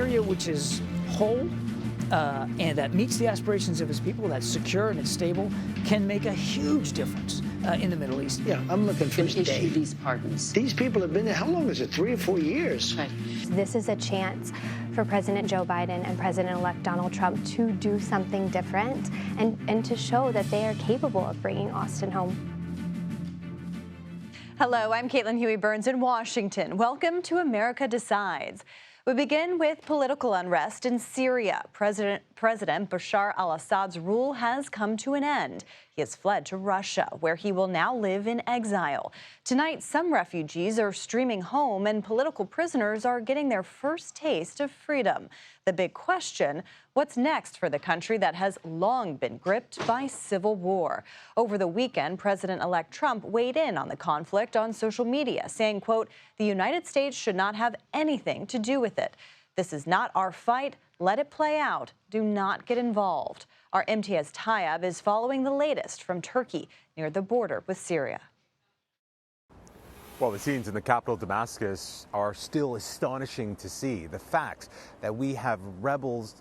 Syria which is whole and that meets the aspirations of its people, that's secure and it's stable, can make a huge difference in the Middle East. Yeah, I'm looking for issue these pardons. These people have been there, how long is it, 3 or 4 years? Right. This is a chance for President Joe Biden and President-elect Donald Trump to do something different and to show that they are capable of bringing Austin home. Hello, I'm Caitlin Huey-Burns in Washington. Welcome to America Decides. We begin with political unrest in Syria. President Bashar al-Assad's rule has come to an end. He has fled to Russia, where he will now live in exile. Tonight, some refugees are streaming home and political prisoners are getting their first taste of freedom. The big question, what's next for the country that has long been gripped by civil war? Over the weekend, President-elect Trump weighed in on the conflict on social media, saying, quote, "The United States should not have anything to do with it. This is not our fight. Let it play out. Do not get involved." Our MTS Tayyab is following the latest from Turkey near the border with Syria. Well, the scenes in the capital, Damascus, are still astonishing to see. The fact that we have rebels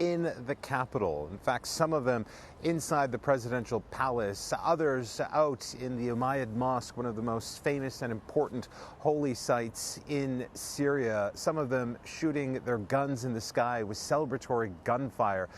in the capital. In fact, some of them inside the presidential palace, others out in the Umayyad Mosque, one of the most famous and important holy sites in Syria. Some of them shooting their guns in the sky with celebratory gunfire.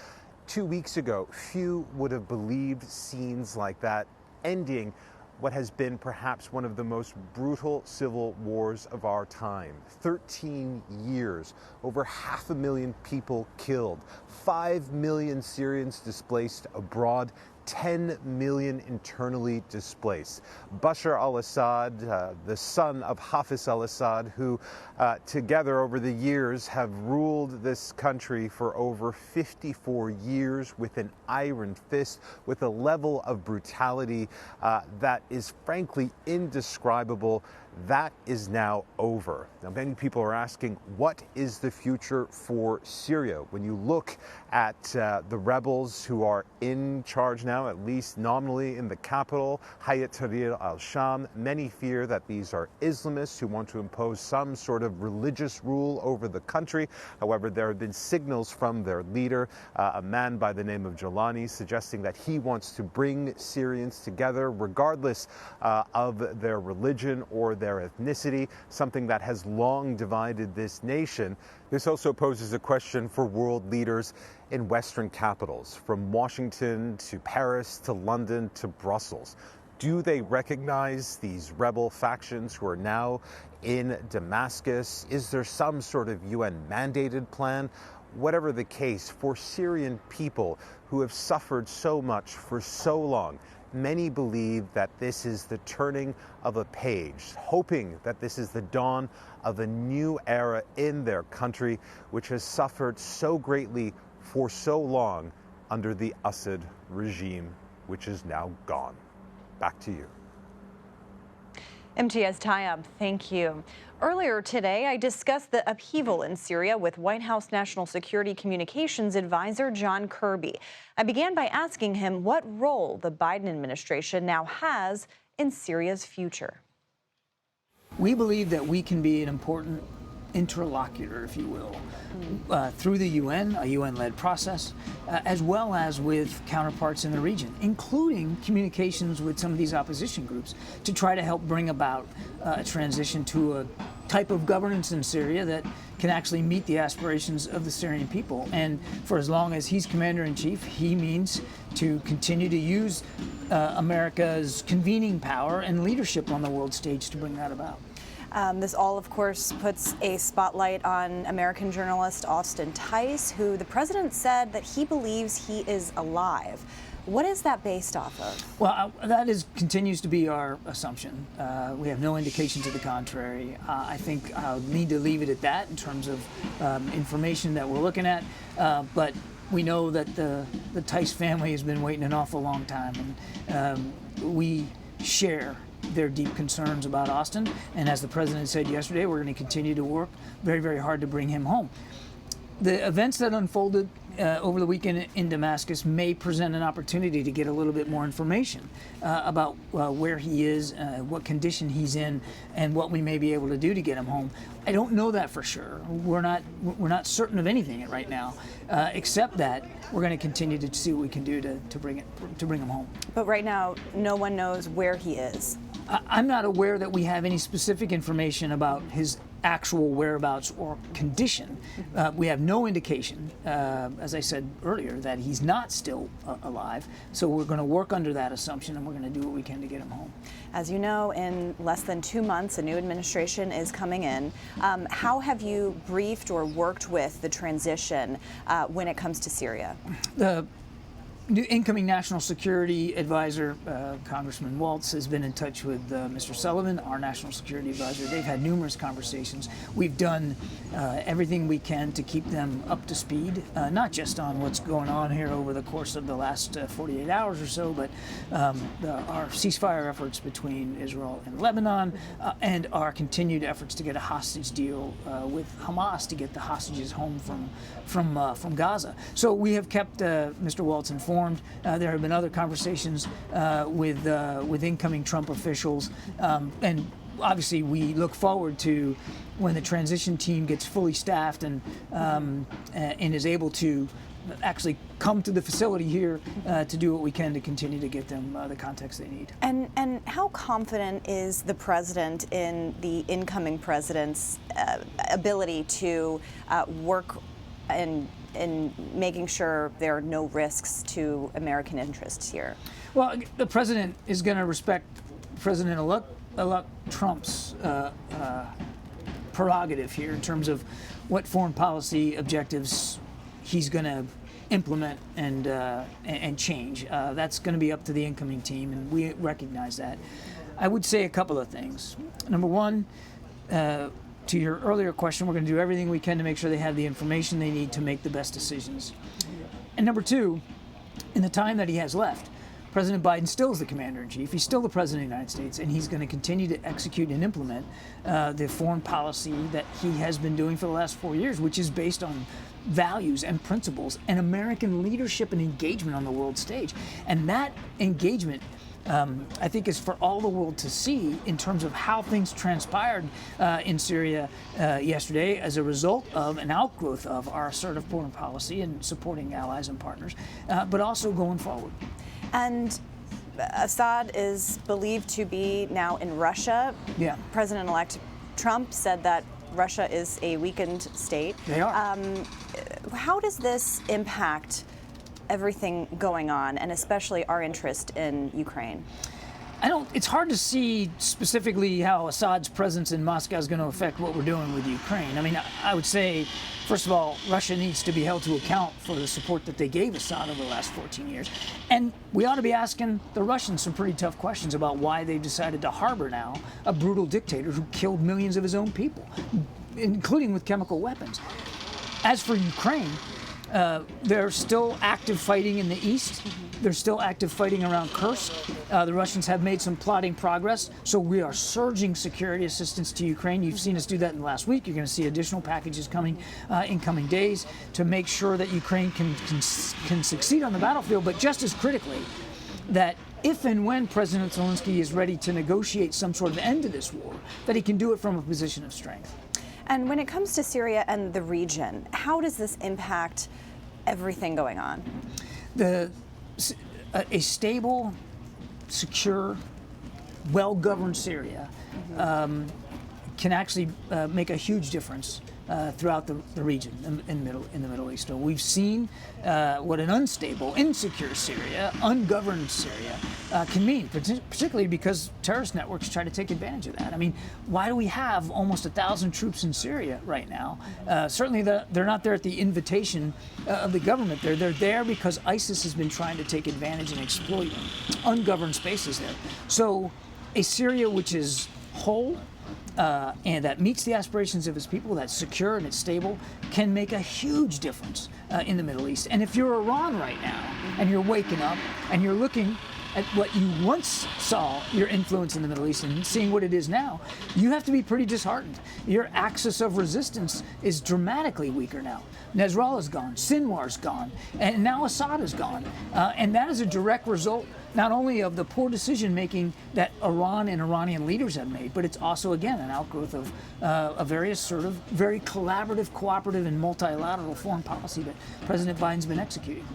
2 weeks ago, few would have believed scenes like that ending what has been perhaps one of the most brutal civil wars of our time. 13 years, over 500,000 people killed, 5 million Syrians displaced abroad, 10 million internally displaced. Bashar al-Assad, the son of Hafiz al-Assad, who together over the years have ruled this country for over 54 years with an iron fist, with a level of brutality that is frankly indescribable. That is now over. Now, many people are asking, what is the future for Syria? When you look at the rebels who are in charge now, at least nominally in the capital, Hayat Tahrir al-Sham, many fear that these are Islamists who want to impose some sort of religious rule over the country. However, there have been signals from their leader, a man by the name of Jalani, suggesting that he wants to bring Syrians together regardless of their religion or their ethnicity, something that has long divided this nation. This also poses a question for world leaders in Western capitals, from Washington to Paris to London to Brussels. Do they recognize these rebel factions who are now in Damascus? Is there some sort of UN-mandated plan? Whatever the case, for Syrian people who have suffered so much for so long, many believe that this is the turning of a page, hoping that this is the dawn of a new era in their country, which has suffered so greatly for so long under the Assad regime, which is now gone. Back to you. MTS Tayyab, thank you. Earlier today, I discussed the upheaval in Syria with White House National Security Communications Advisor John Kirby. I began by asking him what role the Biden administration now has in Syria's future. We believe that we can be an important interlocutor, if you will, through the UN, a UN-led process, as well as with counterparts in the region, including communications with some of these opposition groups to try to help bring about a transition to a type of governance in Syria that can actually meet the aspirations of the Syrian people. And for as long as he's commander-in-chief, he means to continue to use America's convening power and leadership on the world stage to bring that about. This all, of course, puts a spotlight on American journalist Austin Tice, who the president said that he believes he is alive. What is that based off of? Well, that continues to be our assumption. We have no indication to the contrary. I think I'll need to leave it at that in terms of information that we're looking at. But we know that the Tice family has been waiting an awful long time, and we share their deep concerns about Austin. And as the president said yesterday, we're going to continue to work very, very hard to bring him home. The events that unfolded over the weekend in Damascus may present an opportunity to get a little bit more information about where he is, what condition he's in, and what we may be able to do to get him home. I don't know that for sure. We're not certain of anything right now, except that we're going to continue to see what we can do to bring him home. But right now, no one knows where he is. I'm not aware that we have any specific information about his actual whereabouts or condition. We have no indication, as I said earlier, that he's not still alive. So we're going to work under that assumption, and we're going to do what we can to get him home. As you know, in less than 2 months, a new administration is coming in. How have you briefed or worked with the transition when it comes to Syria? The new incoming National Security Advisor, Congressman Waltz, has been in touch with Mr. Sullivan, our National Security Advisor. They've had numerous conversations. We've done everything we can to keep them up to speed, not just on what's going on here over the course of the last 48 hours or so, but our ceasefire efforts between Israel and Lebanon, and our continued efforts to get a hostage deal with Hamas to get the hostages home from Gaza. So we have kept Mr. Waltz informed. There have been other conversations with incoming Trump officials, and obviously we look forward to when the transition team gets fully staffed and is able to actually come to the facility here to do what we can to continue to get them the context they need. And how confident is the president in the incoming president's ability to work in making sure there are no risks to American interests here? Well, the president is going to respect President-elect Trump's prerogative here in terms of what foreign policy objectives he's going to implement and change. That's going to be up to the incoming team, and we recognize that. I would say a couple of things. Number one, to your earlier question, we're going to do everything we can to make sure they have the information they need to make the best decisions. And number two, in the time that he has left, President Biden still is the commander-in-chief. He's still the president of the United States, and he's going to continue to execute and implement the foreign policy that he has been doing for the last 4 years, which is based on values and principles and American leadership and engagement on the world stage. And that engagement, I think, is for all the world to see in terms of how things transpired in Syria yesterday as a result of an outgrowth of our assertive foreign policy and supporting allies and partners, but also going forward. And Assad is believed to be now in Russia. Yeah. President-elect Trump said that Russia is a weakened state. They are. How does this impact everything going on, and especially our interest in Ukraine? It's hard to see specifically how Assad's presence in Moscow is going to affect what we're doing with Ukraine. I mean, I would say, first of all, Russia needs to be held to account for the support that they gave Assad over the last 14 years. And we ought to be asking the Russians some pretty tough questions about why they've decided to harbor now a brutal dictator who killed millions of his own people, including with chemical weapons. As for Ukraine, they're still active fighting in the east. They're still active fighting around Kursk. The Russians have made some plotting progress, so we are surging security assistance to Ukraine. You've seen us do that in the last week. You're going to see additional packages coming in coming days to make sure that Ukraine can succeed on the battlefield, but just as critically, that if and when President Zelensky is ready to negotiate some sort of end to this war, that he can do it from a position of strength. And when it comes to Syria and the region, how does this impact everything going on? A stable, secure, well-governed Syria can actually make a huge difference throughout the region in the Middle East. So we've seen what an unstable, insecure Syria, ungoverned Syria can mean, particularly because terrorist networks try to take advantage of that. I mean, why do we have almost 1,000 troops in Syria right now? Certainly they're not there at the invitation of the government. They're there because ISIS has been trying to take advantage and exploit ungoverned spaces there. So a Syria which is whole, and that meets the aspirations of its people, that's secure and it's stable, can make a huge difference in the Middle East. And if you're Iran right now, and you're waking up, and you're looking at what you once saw your influence in the Middle East and seeing what it is now, you have to be pretty disheartened. Your axis of resistance is dramatically weaker now. Nasrallah's gone, Sinwar's gone, and now Assad is gone. And that is a direct result not only of the poor decision making that Iran and Iranian leaders have made, but it's also, again, an outgrowth of a various sort of very collaborative, cooperative, and multilateral foreign policy that President Biden's been executing.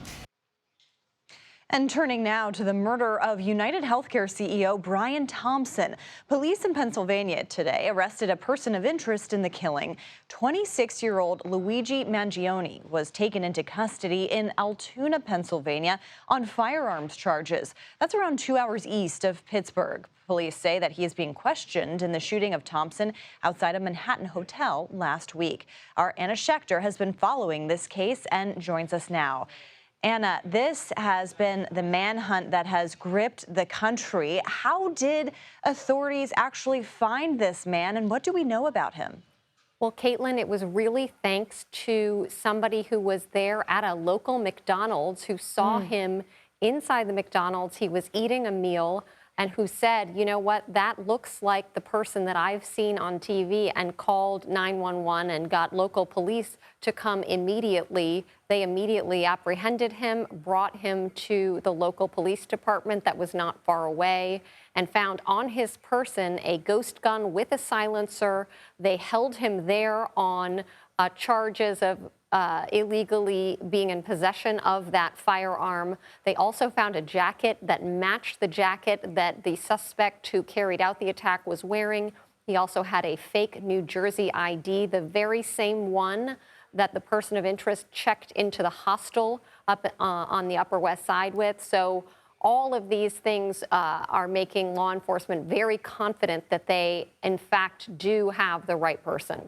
And turning now to the murder of United Healthcare CEO Brian Thompson. Police in Pennsylvania today arrested a person of interest in the killing. 26-year-old Luigi Mangione was taken into custody in Altoona, Pennsylvania on firearms charges. That's around 2 hours east of Pittsburgh. Police say that he is being questioned in the shooting of Thompson outside a Manhattan hotel last week. Our Anna Schechter has been following this case and joins us now. Anna, this has been the manhunt that has gripped the country. How did authorities actually find this man, and what do we know about him? Well, Caitlin, it was really thanks to somebody who was there at a local McDonald's who saw him inside the McDonald's. He was eating a meal and who said, you know what, that looks like the person that I've seen on TV, and called 911 and got local police to come immediately. They immediately apprehended him, brought him to the local police department that was not far away, and found on his person a ghost gun with a silencer. They held him there on charges of illegally being in possession of that firearm. They also found a jacket that matched the jacket that the suspect who carried out the attack was wearing. He also had a fake New Jersey ID, the very same one that the person of interest checked into the hostel up on the Upper West Side with. So all of these things are making law enforcement very confident that they, in fact, do have the right person.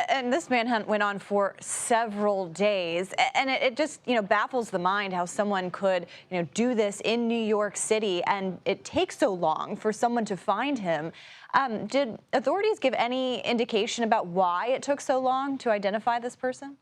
And this manhunt went on for several days, and it just, baffles the mind how someone could, do this in New York City, and it takes so long for someone to find him. Did authorities give any indication about why it took so long to identify this person?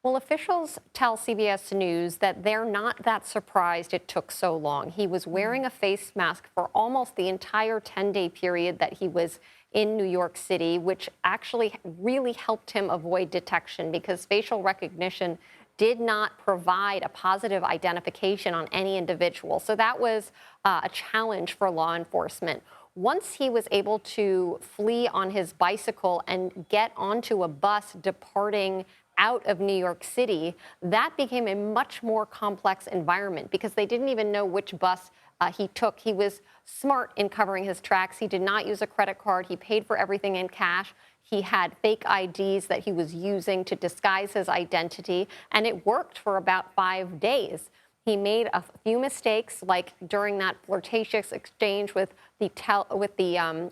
Well, officials tell CBS News that they're not that surprised it took so long. He was wearing a face mask for almost the entire 10-day period that he was in New York City, which actually really helped him avoid detection because facial recognition did not provide a positive identification on any individual. So that was a challenge for law enforcement. Once he was able to flee on his bicycle and get onto a bus departing out of New York City, that became a much more complex environment because they didn't even know which bus he took. He was smart in covering his tracks. He did not use a credit card. He paid for everything in cash. He had fake IDs that he was using to disguise his identity, and it worked for about 5 days. He made a few mistakes, like during that flirtatious exchange with the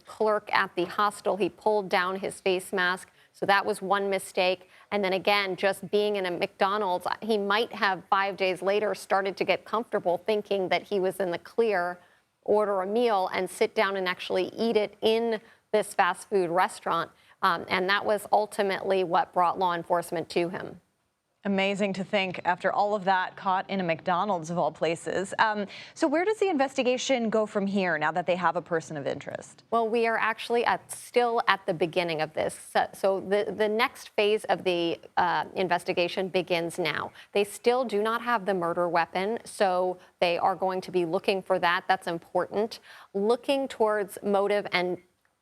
clerk at the hostel. He pulled down his face mask, so that was one mistake. And then again, just being in a McDonald's, he might have 5 days later started to get comfortable thinking that he was in the clear, order a meal and sit down and actually eat it in this fast food restaurant. And that was ultimately what brought law enforcement to him. Amazing to think after all of that, caught in a McDonald's of all places. So where does the investigation go from here now that they have a person of interest? Well, we are actually still at the beginning of this. So the next phase of the investigation begins now. They still do not have the murder weapon, so they are going to be looking for that. That's important. Looking towards motive and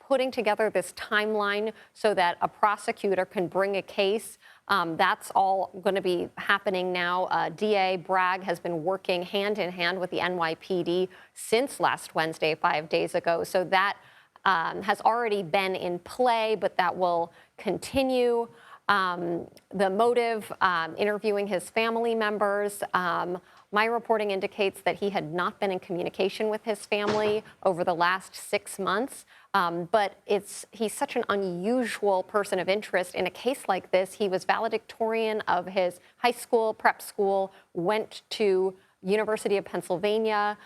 putting together this timeline so that a prosecutor can bring a case. That's all going to be happening now. DA Bragg has been working hand in hand with the NYPD since last Wednesday, 5 days ago. So that has already been in play, but that will continue. The motive, interviewing his family members. My reporting indicates that he had not been in communication with his family over the last 6 months. But he's such an unusual person of interest. In a case like this, he was valedictorian of his high school, prep school, went to University of Pennsylvania,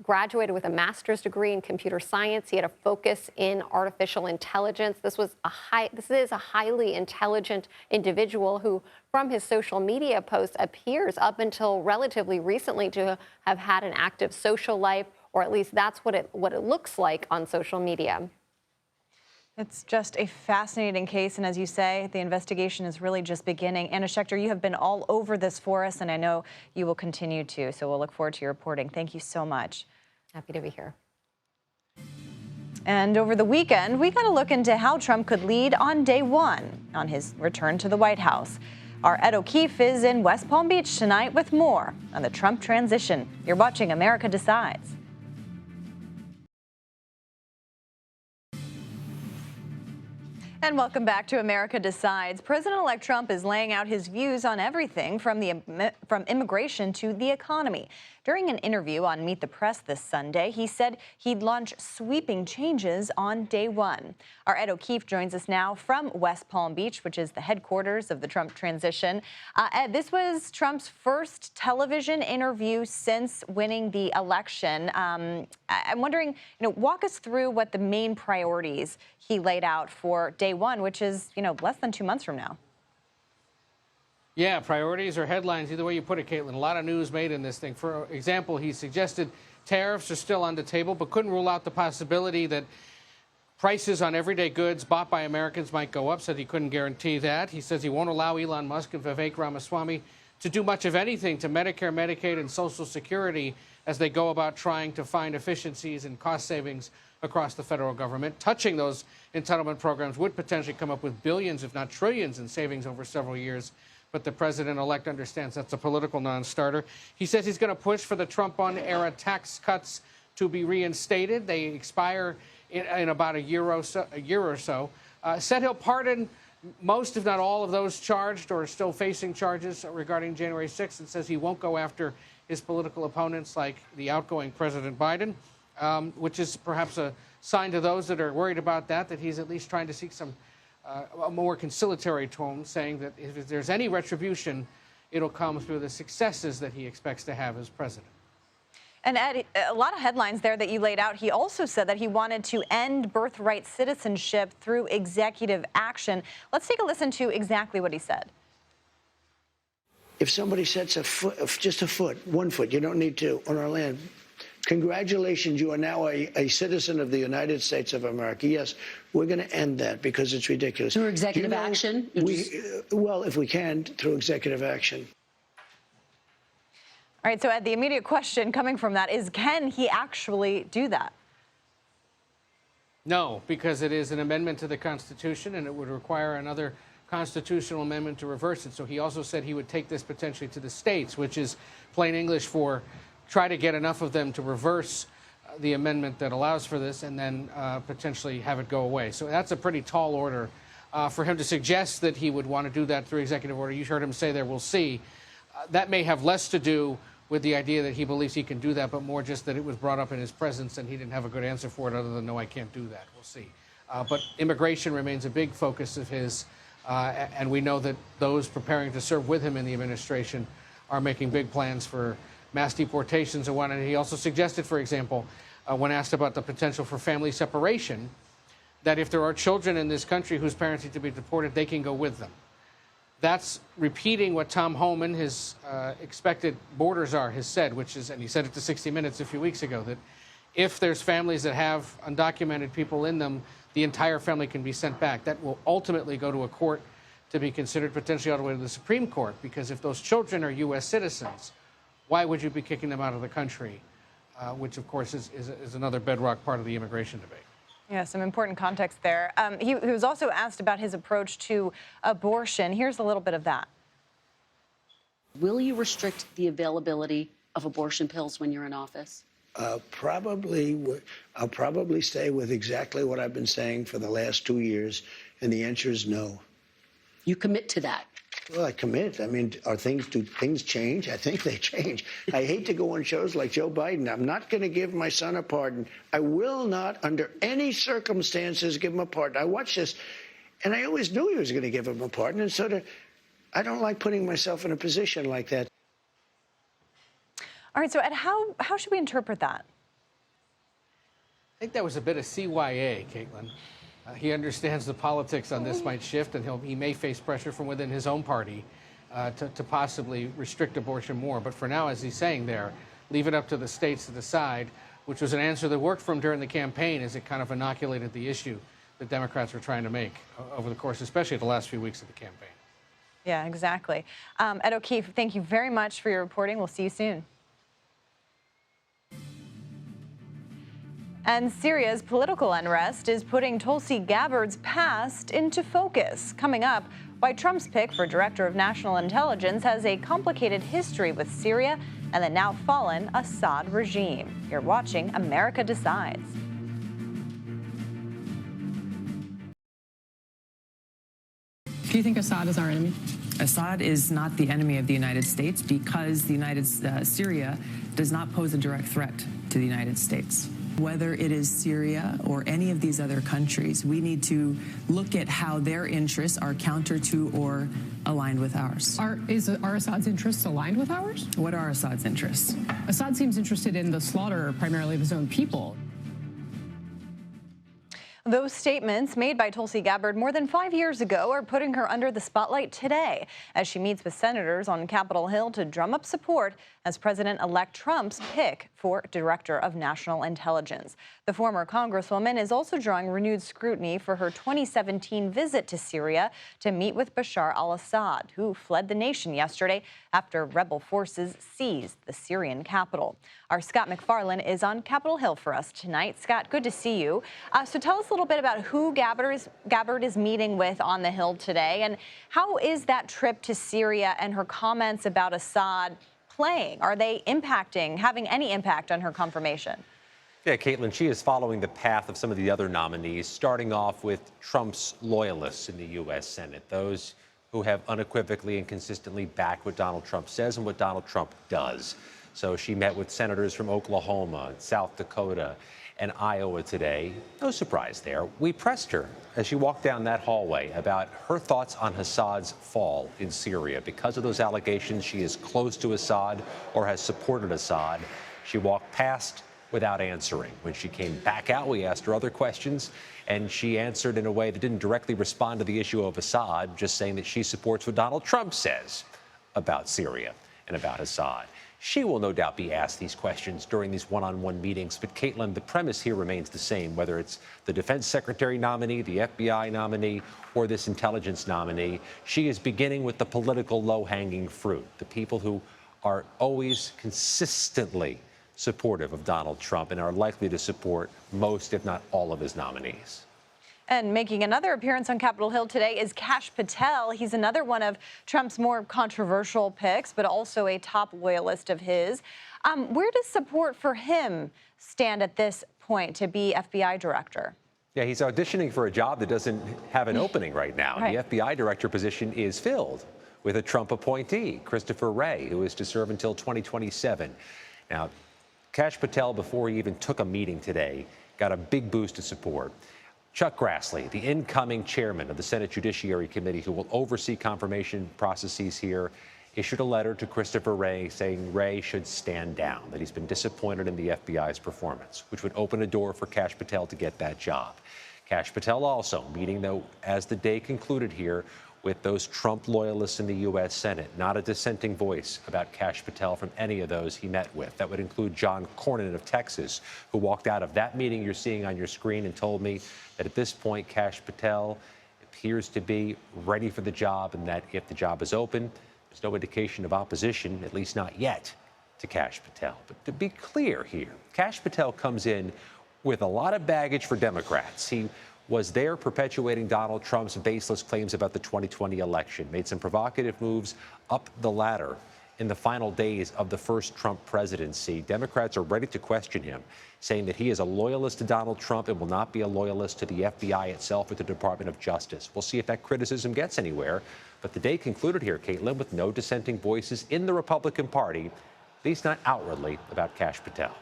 graduated with a master's degree in computer science. He had a focus in artificial intelligence. This is a highly intelligent individual who, from his social media posts, appears up until relatively recently to have had an active social life, or at least that's what it looks like on social media. It's just a fascinating case, and as you say, the investigation is really just beginning. Anna Schechter, you have been all over this for us, and I know you will continue to, so we'll look forward to your reporting. Thank you so much. Happy to be here. And over the weekend, we got a look into how Trump could lead on day one on his return to the White House. Our Ed O'Keefe is in West Palm Beach tonight with more on the Trump transition. You're watching America Decides. And welcome back to America Decides. President-elect Trump is laying out his views on everything from immigration to the economy. During an interview on Meet the Press this Sunday, he said he'd launch sweeping changes on day one. Our Ed O'Keefe joins us now from West Palm Beach, which is the headquarters of the Trump transition. Ed, this was Trump's first television interview since winning the election. I'm wondering, walk us through what the main priorities he laid out for day one, which is, less than 2 months from now. Yeah, priorities or headlines, either way you put it, Caitlin. A lot of news made in this thing. For example, he suggested tariffs are still on the table, but couldn't rule out the possibility that prices on everyday goods bought by Americans might go up, said he couldn't guarantee that. He says he won't allow Elon Musk and Vivek Ramaswamy to do much of anything to Medicare, Medicaid, and Social Security as they go about trying to find efficiencies and cost savings across the federal government. Touching those entitlement programs would potentially come up with billions, if not trillions, in savings over several years. But the president-elect understands that's a political non-starter. He says he's going to push for the Trump-era tax cuts to be reinstated. They expire in about a year or so. Said he'll pardon most, if not all, of those charged or still facing charges regarding January 6th, and says he won't go after his political opponents like the outgoing President Biden, which is perhaps a sign to those that are worried about that he's at least trying to seek some a more conciliatory tone, saying that if there's any retribution, it'll come through the successes that he expects to have as president. And Ed, a lot of headlines there that you laid out. He also said that he wanted to end birthright citizenship through executive action. Let's take a listen to exactly what he said. If somebody sets a foot, just a foot, 1 foot, you don't need two, on our land, congratulations, you are now a citizen of the United States of America. Yes, we're going to end that because it's ridiculous. Through executive action? Well, if we can, through executive action. All right, so Ed, the immediate question coming from that is, can he actually do that? No, because it is an amendment to the Constitution, and it would require another constitutional amendment to reverse it. So he also said he would take this potentially to the states, which is plain English for try to get enough of them to reverse the amendment that allows for this and then potentially have it go away. So that's a pretty tall order. For him to suggest that he would want to do that through executive order, you heard him say there, we'll see. That may have less to do with the idea that he believes he can do that, but more just that it was brought up in his presence and he didn't have a good answer for it other than, no, I can't do that. We'll see. But immigration remains a big focus of his, and we know that those preparing to serve with him in the administration are making big plans for mass deportations and whatnot. And he also suggested, for example, when asked about the potential for family separation, that if there are children in this country whose parents need to be deported, they can go with them. That's repeating what Tom Homan, his expected borders are, has said, which is, and he said it to 60 Minutes a few weeks ago, that if there's families that have undocumented people in them, the entire family can be sent back. That will ultimately go to a court to be considered, potentially all the way to the Supreme Court, because if those children are U.S. citizens, why would you be kicking them out of the country, which, of course, is another bedrock part of the immigration debate. Yeah, some important context there. He was also asked about his approach to abortion. Here's a little bit of that. Will you restrict the availability of abortion pills when you're in office? Probably. I'll probably stay with exactly what I've been saying for the last 2 years, and the answer is no. You commit to that? Well, I commit. I mean, do things change? I think they change. I hate to go on shows like Joe Biden. I'm not going to give my son a pardon. I will not, under any circumstances, give him a pardon. I watched this, and I always knew he was going to give him a pardon, and I don't like putting myself in a position like that. All right, so Ed, how should we interpret that? I think that was a bit of CYA, Caitlin. He understands the politics on this might shift, and he may face pressure from within his own party to possibly restrict abortion more. But for now, as he's saying there, leave it up to the states to decide, which was an answer that worked for him during the campaign as it kind of inoculated the issue that Democrats were trying to make over the course, especially the last few weeks of the campaign. Yeah, exactly. Ed O'Keefe, thank you very much for your reporting. We'll see you soon. And Syria's political unrest is putting Tulsi Gabbard's past into focus. Coming up, why Trump's pick for Director of National Intelligence has a complicated history with Syria and the now fallen Assad regime. You're watching America Decides. Do you think Assad is our enemy? Assad is not the enemy of the United States because Syria does not pose a direct threat to the United States. Whether it is Syria or any of these other countries, we need to look at how their interests are counter to or aligned with ours. Are Assad's interests aligned with ours? What are Assad's interests? Assad seems interested in the slaughter primarily of his own people. Those statements made by Tulsi Gabbard more than 5 years ago are putting her under the spotlight today as she meets with senators on Capitol Hill to drum up support as President-elect Trump's pick for Director of National Intelligence. The former Congresswoman is also drawing renewed scrutiny for her 2017 visit to Syria to meet with Bashar al-Assad, who fled the nation yesterday after rebel forces seized the Syrian capital. Our Scott McFarland is on Capitol Hill for us tonight. Scott, good to see you. So tell us a little bit about who Gabbard is meeting with on the Hill today, and how is that trip to Syria and her comments about Assad playing? Are they having any impact on her confirmation? Yeah, Caitlin, she is following the path of some of the other nominees, starting off with Trump's loyalists in the U.S. Senate, those who have unequivocally and consistently backed what Donald Trump says and what Donald Trump does. So she met with senators from Oklahoma, South Dakota, and Iowa today. No surprise there. We pressed her as she walked down that hallway about her thoughts on Assad's fall in Syria. Because of those allegations, she is close to Assad or has supported Assad. She walked past without answering. When she came back out, we asked her other questions, and she answered in a way that didn't directly respond to the issue of Assad, just saying that she supports what Donald Trump says about Syria and about Assad. She will no doubt be asked these questions during these one-on-one meetings. But, Caitlin, the premise here remains the same, whether it's the defense secretary nominee, the FBI nominee, or this intelligence nominee. She is beginning with the political low-hanging fruit, the people who are always consistently supportive of Donald Trump and are likely to support most, if not all, of his nominees. And making another appearance on Capitol Hill today is Kash Patel. He's another one of Trump's more controversial picks, but also a top loyalist of his. Where does support for him stand at this point to be FBI director? Yeah, he's auditioning for a job that doesn't have an opening right now. Right. The FBI director position is filled with a Trump appointee, Christopher Wray, who is to serve until 2027. Now, Kash Patel, before he even took a meeting today, got a big boost of support. Chuck Grassley, the incoming chairman of the Senate Judiciary Committee, who will oversee confirmation processes here, issued a letter to Christopher Wray saying Wray should stand down, that he's been disappointed in the FBI's performance, which would open a door for Kash Patel to get that job. Kash Patel also meeting, though, as the day concluded here, with those Trump loyalists in the U.S. Senate. Not a dissenting voice about Kash Patel from any of those he met with. That would include John Cornyn of Texas, who walked out of that meeting you're seeing on your screen and told me that at this point, Kash Patel appears to be ready for the job, and that if the job is open, there's no indication of opposition, at least not yet, to Kash Patel. But to be clear here, Kash Patel comes in with a lot of baggage for Democrats. He was there perpetuating Donald Trump's baseless claims about the 2020 election, made some provocative moves up the ladder in the final days of the first Trump presidency. Democrats are ready to question him, saying that he is a loyalist to Donald Trump and will not be a loyalist to the FBI itself or the Department of Justice. We'll see if that criticism gets anywhere. But the day concluded here, Caitlin, with no dissenting voices in the Republican Party, at least not outwardly, about Kash Patel.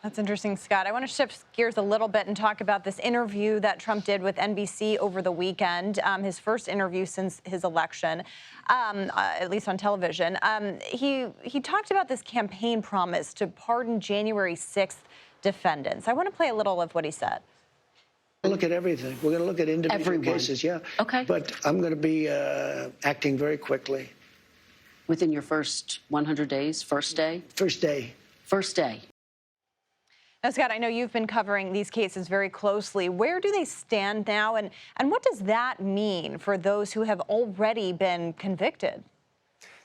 That's interesting, Scott. I want to shift gears a little bit and talk about this interview that Trump did with NBC over the weekend, his first interview since his election, at least on television. He talked about this campaign promise to pardon January 6th defendants. I want to play a little of what he said. Look at everything. We're going to look at individual cases, yeah. Okay. But I'm going to be acting very quickly. Within your first 100 days, first day? First day. First day. Now, Scott, I know you've been covering these cases very closely. Where do they stand now, and what does that mean for those who have already been convicted?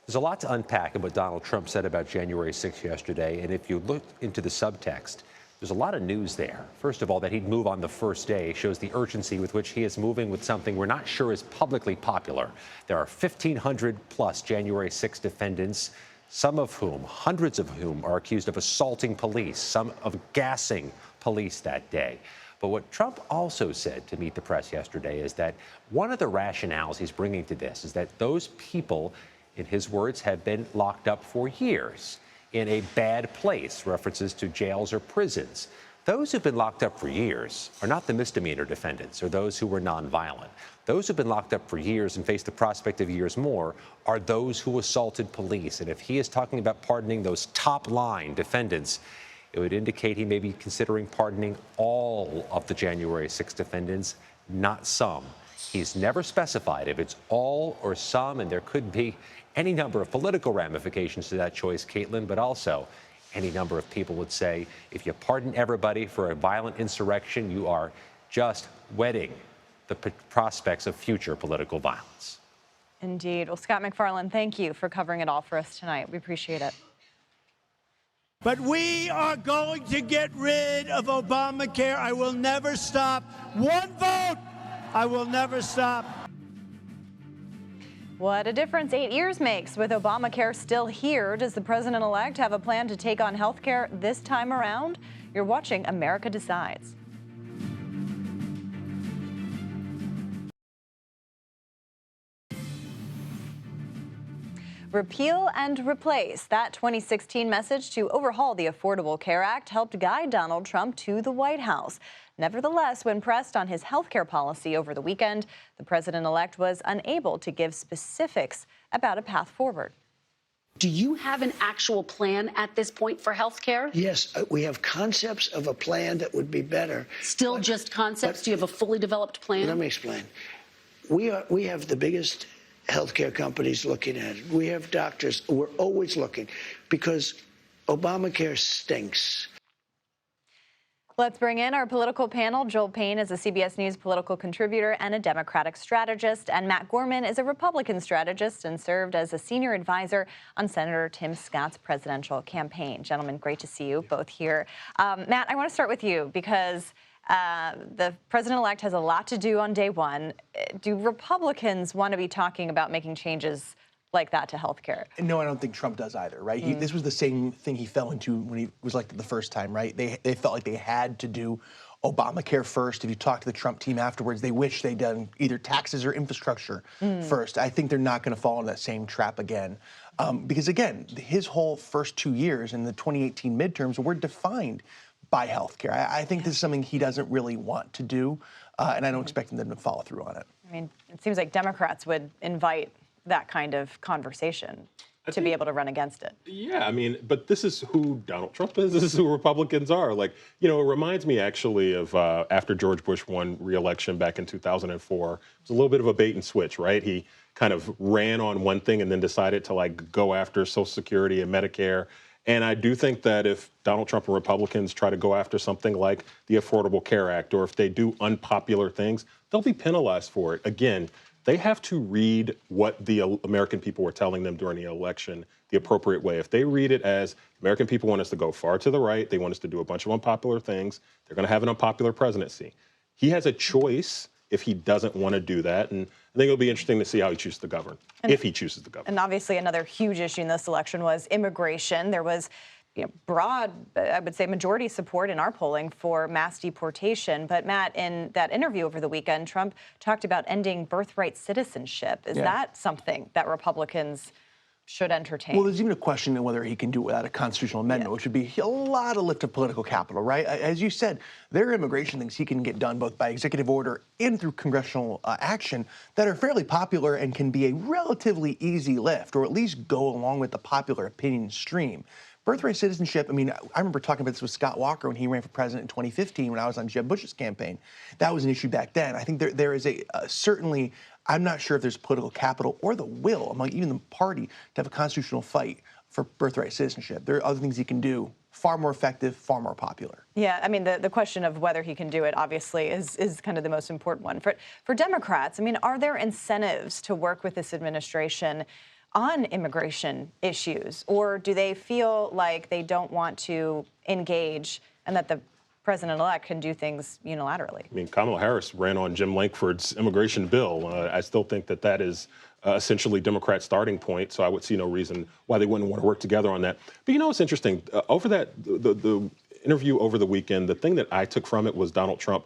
There's a lot to unpack in what Donald Trump said about January 6th yesterday, and if you look into the subtext, there's a lot of news there. First of all, that he'd move on the first day shows the urgency with which he is moving with something we're not sure is publicly popular. There are 1,500 plus January 6th defendants, some of whom, hundreds of whom, are accused of assaulting police, some of gassing police that day. But what Trump also said to meet the press yesterday is that one of the rationales he's bringing to this is that those people, in his words, have been locked up for years in a bad place, references to jails or prisons. Those who've been locked up for years are not the misdemeanor defendants or those who were nonviolent. Those who've been locked up for years and face the prospect of years more are those who assaulted police. And if he is talking about pardoning those top-line defendants, it would indicate he may be considering pardoning all of the January 6 defendants, not some. He's never specified if it's all or some, and there could be any number of political ramifications to that choice, Caitlin, but also any number of people would say if you pardon everybody for a violent insurrection, you are just wetting the prospects of future political violence. Indeed. Well, Scott MacFarlane, thank you for covering it all for us tonight. We appreciate it. But we are going to get rid of Obamacare. I will never stop. One vote. I will never stop. What a difference 8 years makes with Obamacare still here. Does the president-elect have a plan to take on health care this time around? You're watching America Decides. Repeal and replace. That 2016 message to overhaul the Affordable Care Act helped guide Donald Trump to the White House. Nevertheless, when pressed on his health care policy over the weekend, the president-elect was unable to give specifics about a path forward. Do you have an actual plan at this point for health care? Yes, we have concepts of a plan that would be better. Still just concepts? Do you have a fully developed plan? Let me explain. We have the biggest healthcare companies looking at it. We have doctors. We're always looking because Obamacare stinks. Let's bring in our political panel. Joel Payne is a CBS News political contributor and a Democratic strategist, and Matt Gorman is a Republican strategist and served as a senior advisor on Senator Tim Scott's presidential campaign. Gentlemen, great to see you both here. Matt, I want to start with you because the president-elect has a lot to do on day one. Do Republicans want to be talking about making changes like that to health care? No, I don't think Trump does either, right? This was the same thing he fell into when he was elected the first time, right? They felt like they had to do Obamacare first. If you talk to the Trump team afterwards, they wish they'd done either taxes or infrastructure first. I think they're not going to fall into that same trap again. Because again, his whole first 2 years in the 2018 midterms were defined by health care. I think this is something he doesn't really want to do, and I don't expect him to follow through on it. I mean, it seems like Democrats would invite that kind of conversation to be able to run against it. Yeah, I mean, but this is who Donald Trump is. This is who Republicans are. Like, you know, it reminds me actually of after George Bush won re-election back in 2004. It was a little bit of a bait and switch, right? He kind of ran on one thing and then decided to like go after Social Security and Medicare. And I do think that if Donald Trump and Republicans try to go after something like the Affordable Care Act, or if they do unpopular things, they'll be penalized for it. Again, they have to read what the American people were telling them during the election the appropriate way. If they read it as American people want us to go far to the right, they want us to do a bunch of unpopular things, they're going to have an unpopular presidency. He has a choice if he doesn't want to do that. And I think it'll be interesting to see how he chooses to govern, if he chooses to govern. And obviously another huge issue in this election was immigration. There was broad, I would say, majority support in our polling for mass deportation. But Matt, in that interview over the weekend, Trump talked about ending birthright citizenship. Is that something that Republicans should entertain. Well, there's even a question of whether he can do it without a constitutional amendment, which would be a lot of lift of political capital, right? As you said, there are immigration things he can get done both by executive order and through congressional action that are fairly popular and can be a relatively easy lift, or at least go along with the popular opinion stream. Birthright citizenship, I mean, I remember talking about this with Scott Walker when he ran for president in 2015 when I was on Jeb Bush's campaign. That was an issue back then. I think there is certainly, I'm not sure if there's political capital or the will among even the party to have a constitutional fight for birthright citizenship. There are other things he can do, far more effective, far more popular. Yeah, I mean, the question of whether he can do it, obviously, is kind of the most important one. For Democrats, I mean, are there incentives to work with this administration on immigration issues, or do they feel like they don't want to engage and that the president-elect can do things unilaterally? I mean, Kamala Harris ran on Jim Lankford's immigration bill. I still think that is essentially Democrat starting point, so I would see no reason why they wouldn't want to work together on that. But you know what's interesting? Over the interview over the weekend, the thing that I took from it was Donald Trump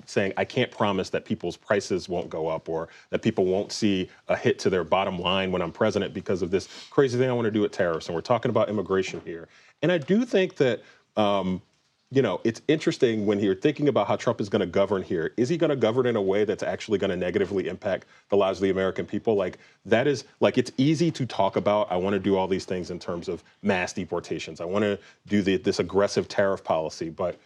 saying, I can't promise that people's prices won't go up or that people won't see a hit to their bottom line when I'm president because of this crazy thing I want to do with tariffs. And we're talking about immigration here. And I do think that, you know, it's interesting when you're thinking about how Trump is going to govern here. Is he going to govern in a way that's actually going to negatively impact the lives of the American people? Like, that is, like, it's easy to talk about, I want to do all these things in terms of mass deportations. I want to do this aggressive tariff policy. But,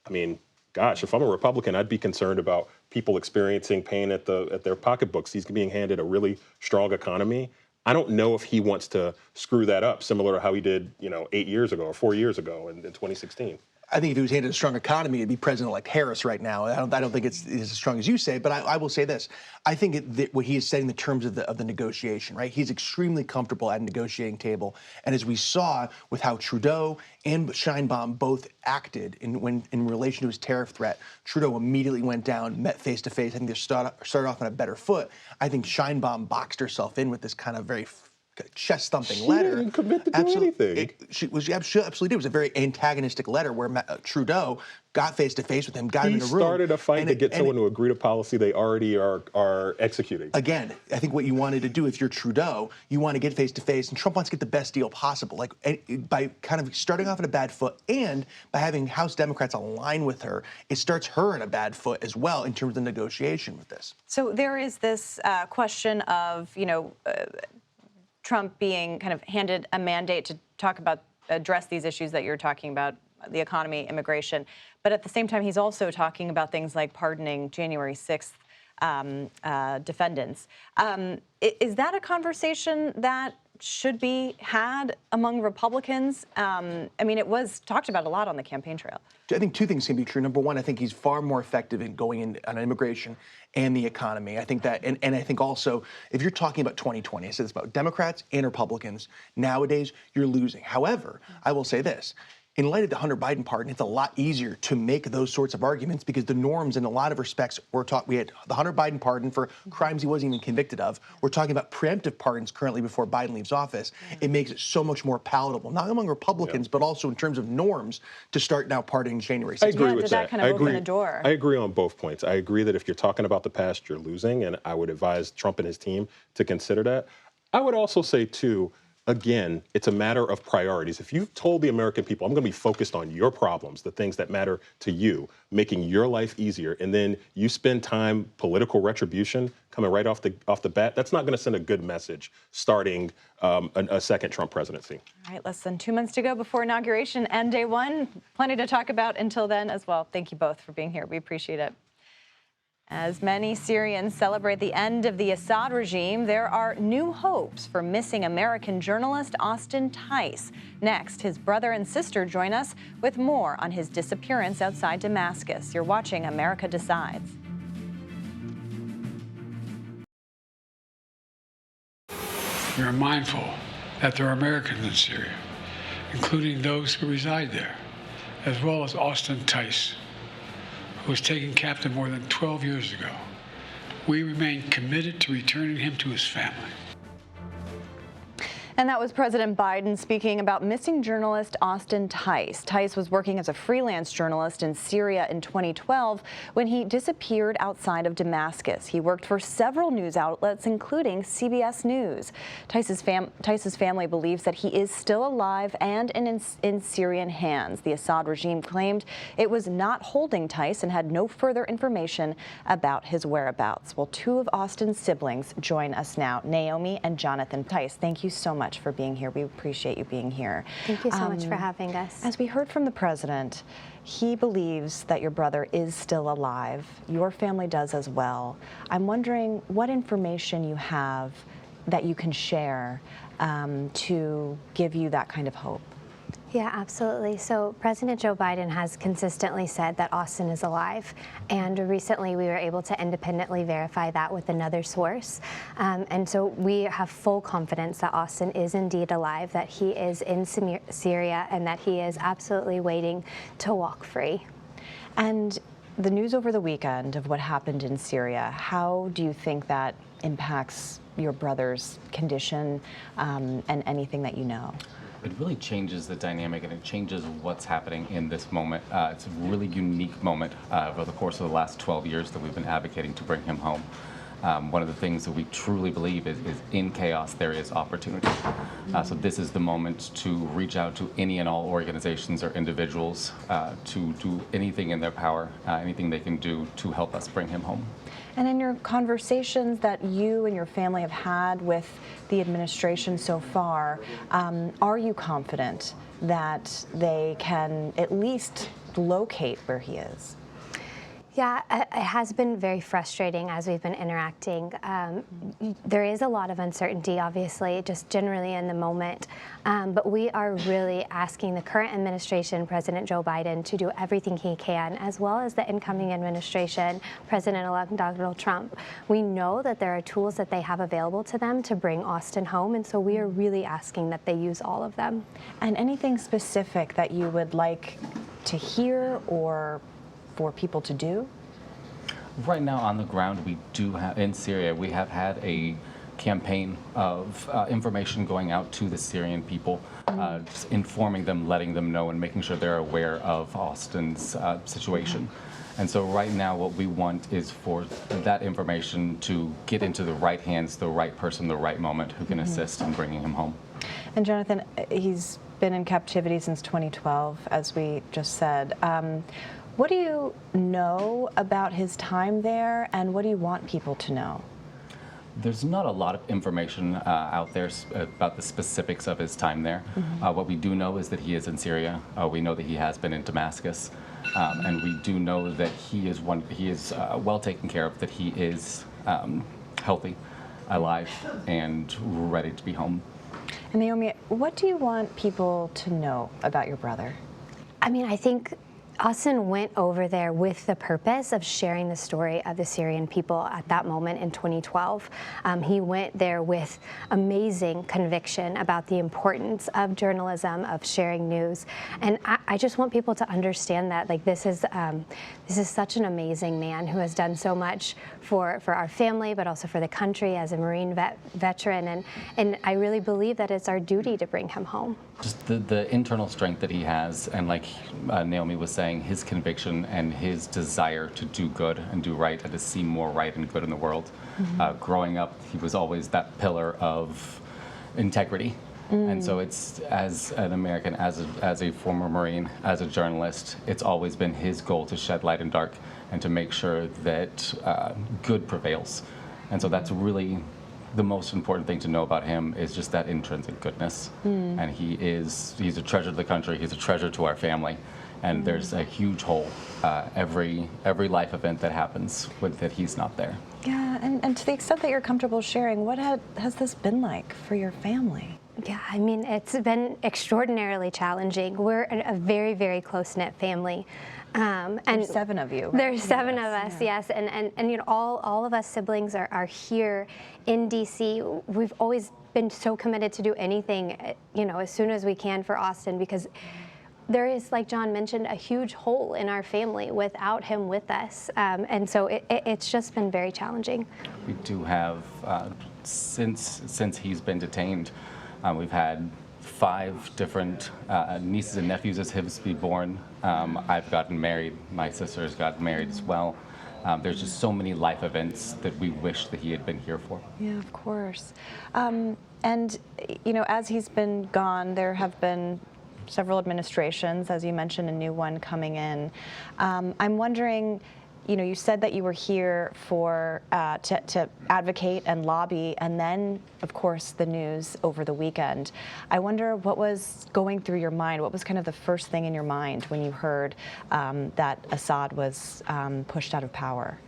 I mean, gosh, if I'm a Republican, I'd be concerned about people experiencing pain at their pocketbooks. He's being handed a really strong economy. I don't know if he wants to screw that up, similar to how he did, 8 years ago or 4 years ago in 2016. I think if he was handed a strong economy, it'd be President-elect Harris right now. I don't think it's as strong as you say, but I will say this. I think what he is setting the terms of the negotiation, right? He's extremely comfortable at a negotiating table. And as we saw with how Trudeau and Sheinbaum both acted in relation to his tariff threat, Trudeau immediately went down, met face-to-face. I think they started off on a better foot. I think Sheinbaum boxed herself in with this kind of very chest-thumping letter. She didn't commit to do anything. She absolutely did. It was a very antagonistic letter where Trudeau got face-to-face with him, got him in a room. He started a fight to get someone to agree to policy they already are executing. Again, I think what you wanted to do if you're Trudeau, you want to get face-to-face, and Trump wants to get the best deal possible. Like, by kind of starting off on a bad foot and by having House Democrats align with her, it starts her in a bad foot as well in terms of negotiation with this. So there is this question of, Trump being kind of handed a mandate to address these issues that you're talking about, the economy, immigration. But at the same time, he's also talking about things like pardoning January 6th defendants. Is that a conversation that should be had among Republicans? I mean, it was talked about a lot on the campaign trail. I think two things can be true. Number one, I think he's far more effective in going in on immigration and the economy. I think that, and I think also, if you're talking about 2020, I said this about Democrats and Republicans, nowadays you're losing. However, I will say this. In light of the Hunter Biden pardon, it's a lot easier to make those sorts of arguments because the norms in a lot of respects we had the Hunter Biden pardon for crimes he wasn't even convicted of. We're talking about preemptive pardons currently before Biden leaves office. It makes it so much more palatable, not among Republicans, but also in terms of norms to start now pardoning January 6th. I agree with that. Kind of open the door. I agree on both points. I agree that if you're talking about the past, you're losing, and I would advise Trump and his team to consider that. I would also say, too, again, it's a matter of priorities. If you've told the American people, I'm going to be focused on your problems, the things that matter to you, making your life easier, and then you spend time political retribution coming right off the bat, that's not going to send a good message starting a second Trump presidency. All right, less than 2 months to go before inauguration and day one. Plenty to talk about until then as well. Thank you both for being here. We appreciate it. As many Syrians celebrate the end of the Assad regime, there are new hopes for missing American journalist Austin Tice. Next, his brother and sister join us with more on his disappearance outside Damascus. You're watching America Decides. We are mindful that there are Americans in Syria, including those who reside there, as well as Austin Tice, who was taken captive more than 12 years ago. We remain committed to returning him to his family. And that was President Biden speaking about missing journalist Austin Tice. Tice was working as a freelance journalist in Syria in 2012 when he disappeared outside of Damascus. He worked for several news outlets, including CBS News. Tice's family believes that he is still alive and in Syrian hands. The Assad regime claimed it was not holding Tice and had no further information about his whereabouts. Well, two of Austin's siblings join us now, Naomi and Jonathan Tice. Thank you so much for being here. We appreciate you being here. Thank you so much for having us. As we heard from the president, he believes that your brother is still alive. Your family does as well. I'm wondering what information you have that you can share to give you that kind of hope. Yeah, absolutely. So President Joe Biden has consistently said that Austin is alive, and recently we were able to independently verify that with another source. And so we have full confidence that Austin is indeed alive, that he is in Syria, and that he is absolutely waiting to walk free. And the news over the weekend of what happened in Syria, how do you think that impacts your brother's condition and anything that you know? It really changes the dynamic, and it changes what's happening in this moment. It's a really unique moment over the course of the last 12 years that we've been advocating to bring him home. One of the things that we truly believe is in chaos there is opportunity. So this is the moment to reach out to any and all organizations or individuals to do anything in their power, anything they can do to help us bring him home. And in your conversations that you and your family have had with the administration so far, are you confident that they can at least locate where he is? Yeah, it has been very frustrating as we've been interacting. There is a lot of uncertainty, obviously, just generally in the moment. But we are really asking the current administration, President Joe Biden, to do everything he can, as well as the incoming administration, President-elect Donald Trump. We know that there are tools that they have available to them to bring Austin home, and so we are really asking that they use all of them. And anything specific that you would like to hear or for people to do? Right now on the ground, we do have, in Syria, we have had a campaign of information going out to the Syrian people, just informing them, letting them know, and making sure they're aware of Austin's situation. And so right now what we want is for that information to get into the right hands, the right person, the right moment who can assist in bringing him home. And Jonathan, he's been in captivity since 2012, as we just said. What do you know about his time there, and what do you want people to know? There's not a lot of information out there about the specifics of his time there. What we do know is that he is in Syria. We know that he has been in Damascus, and we do know that he is well taken care of, that he is healthy, alive, and ready to be home. And Naomi, what do you want people to know about your brother? I mean, I think Austin went over there with the purpose of sharing the story of the Syrian people at that moment in 2012. He went there with amazing conviction about the importance of journalism, of sharing news. And I just want people to understand that, like, this is such an amazing man who has done so much for our family, but also for the country as a Marine veteran. And I really believe that it's our duty to bring him home. Just the internal strength that he has, and like Naomi was saying, his conviction and his desire to do good and do right and to see more right and good in the world. Growing up, he was always that pillar of integrity. And so it's, as an American, as a former Marine, as a journalist, it's always been his goal to shed light in dark and to make sure that good prevails. And so that's really the most important thing to know about him, is just that intrinsic goodness. And he's a treasure to the country, he's a treasure to our family. And there's a huge hole every life event that happens that he's not there. Yeah, and to the extent that you're comfortable sharing, what has this been like for your family? Yeah, I mean, it's been extraordinarily challenging. We're a very, very close-knit family. And there's 7 of you, right? There's 7 of us, yes. And you know, all of us siblings are here in D.C. We've always been so committed to do anything, you know, as soon as we can for Austin, because there is, like John mentioned, a huge hole in our family without him with us. And so it's just been very challenging. We do have, since he's been detained, We've had 5 different nieces and nephews as his be born. I've gotten married. My sister's gotten married as well. There's just so many life events that we wish that he had been here for. Yeah, of course. And, you know, as he's been gone, there have been several administrations, as you mentioned, a new one coming in. I'm wondering, you know, you said that you were here for to advocate and lobby, and then, of course, the news over the weekend. I wonder what was going through your mind. What was kind of the first thing in your mind when you heard that Assad was pushed out of power?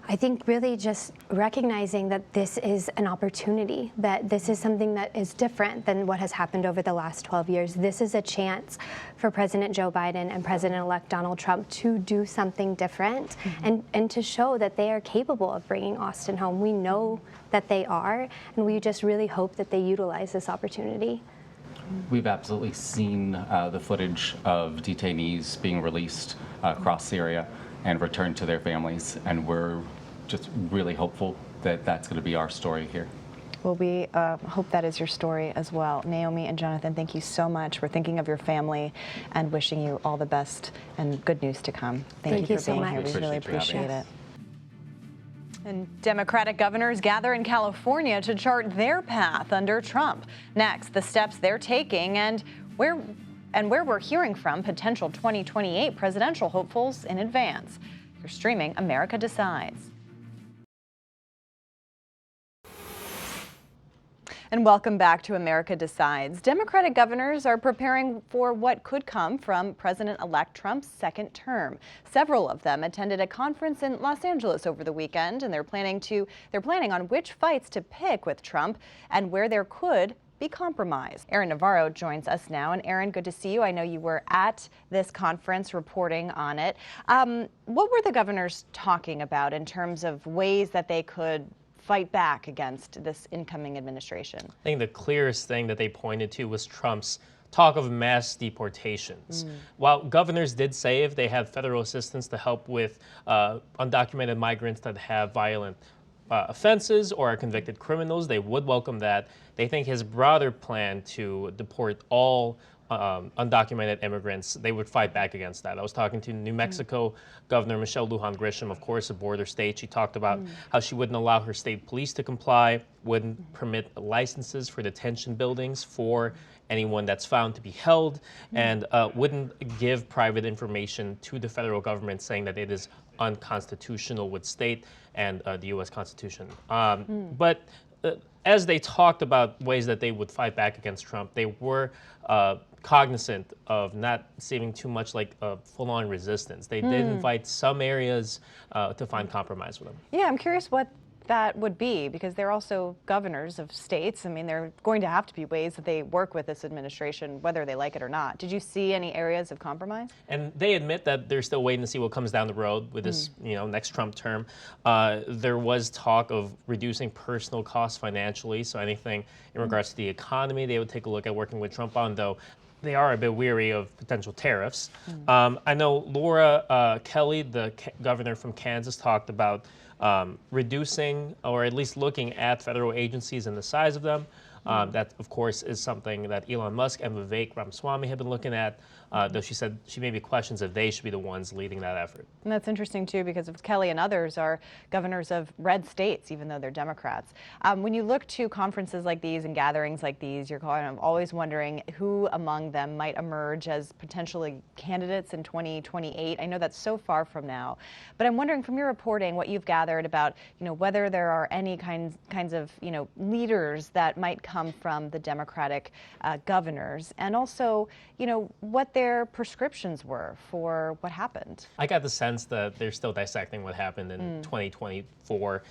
I think really just recognizing that this is an opportunity, that this is something that is different than what has happened over the last 12 years. This is a chance for President Joe Biden and President-elect Donald Trump to do something different and to show that they are capable of bringing Austin home. We know that they are, and we just really hope that they utilize this opportunity. We've absolutely seen the footage of detainees being released across Syria and returned to their families, and we're just really hopeful that that's going to be our story here. Well, we hope that is your story as well. Naomi and Jonathan, thank you so much. We're thinking of your family and wishing you all the best and good news to come. Thank you for being here. We really appreciate it. And Democratic governors gather in California to chart their path under Trump. Next, the steps they're taking and where we're hearing from potential 2028 presidential hopefuls in advance. You're streaming America Decides. And welcome back to America Decides. Democratic governors are preparing for what could come from President-elect Trump's second term. Several of them attended a conference in Los Angeles over the weekend, and they're planning on which fights to pick with Trump and where there could be compromise. Aaron Navarro joins us now. And Aaron, good to see you. I know you were at this conference reporting on it. What were the governors talking about in terms of ways that they could fight back against this incoming administration? I think the clearest thing that they pointed to was Trump's talk of mass deportations. While governors did say if they had federal assistance to help with undocumented migrants that have violent offenses or are convicted criminals, they would welcome that. They think his broader plan to deport all undocumented immigrants, they would fight back against that. I was talking to New Mexico Governor Michelle Lujan Grisham, of course, a border state. She talked about how she wouldn't allow her state police to comply, wouldn't permit licenses for detention buildings for anyone that's found to be held, and wouldn't give private information to the federal government, saying that it is unconstitutional with state and the U.S. Constitution. But as they talked about ways that they would fight back against Trump, they were cognizant of not seeming too much like a full-on resistance. They did invite some areas to find compromise with him. Yeah, I'm curious what that would be, because they're also governors of states. I mean, there are going to have to be ways that they work with this administration, whether they like it or not. Did you see any areas of compromise? And they admit that they're still waiting to see what comes down the road with this, next Trump term. There was talk of reducing personal costs financially, so anything in regards to the economy, they would take a look at working with Trump on, though they are a bit weary of potential tariffs. I know Laura Kelly, the governor from Kansas, talked about reducing or at least looking at federal agencies and the size of them. That, of course, is something that Elon Musk and Vivek Ramaswamy have been looking at, though she said she maybe questions if they should be the ones leading that effort. And that's interesting, too, because Kelly and others are governors of red states, even though they're Democrats. When you look to conferences like these and gatherings like these, you're kind of always wondering who among them might emerge as potentially candidates in 2028. I know that's so far from now, but I'm wondering from your reporting what you've gathered about, whether there are any kinds of, leaders that might come from the Democratic governors, and also, what their prescriptions were for what happened. I got the sense that they're still dissecting what happened in 2024.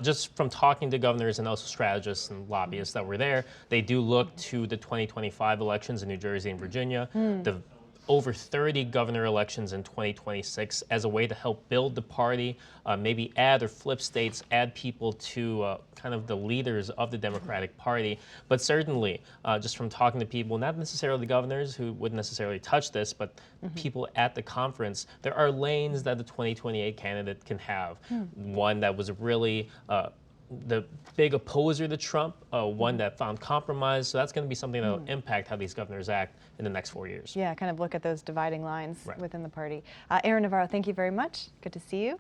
Just from talking to governors and also strategists and lobbyists that were there, they do look to the 2025 elections in New Jersey and Virginia, the over 30 governor elections in 2026 as a way to help build the party, maybe add or flip states, add people to kind of the leaders of the Democratic Party. But certainly, just from talking to people, not necessarily governors who wouldn't necessarily touch this, but people at the conference, there are lanes that the 2028 candidate can have. One that was really the big opposer to Trump, one that found compromise. So that's going to be something that will impact how these governors act in the next 4 years. Yeah, kind of look at those dividing lines within the party. Aaron Navarro, thank you very much. Good to see you.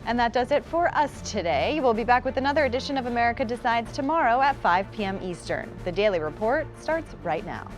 And that does it for us today. We'll be back with another edition of America Decides tomorrow at 5 p.m. Eastern. The Daily Report starts right now.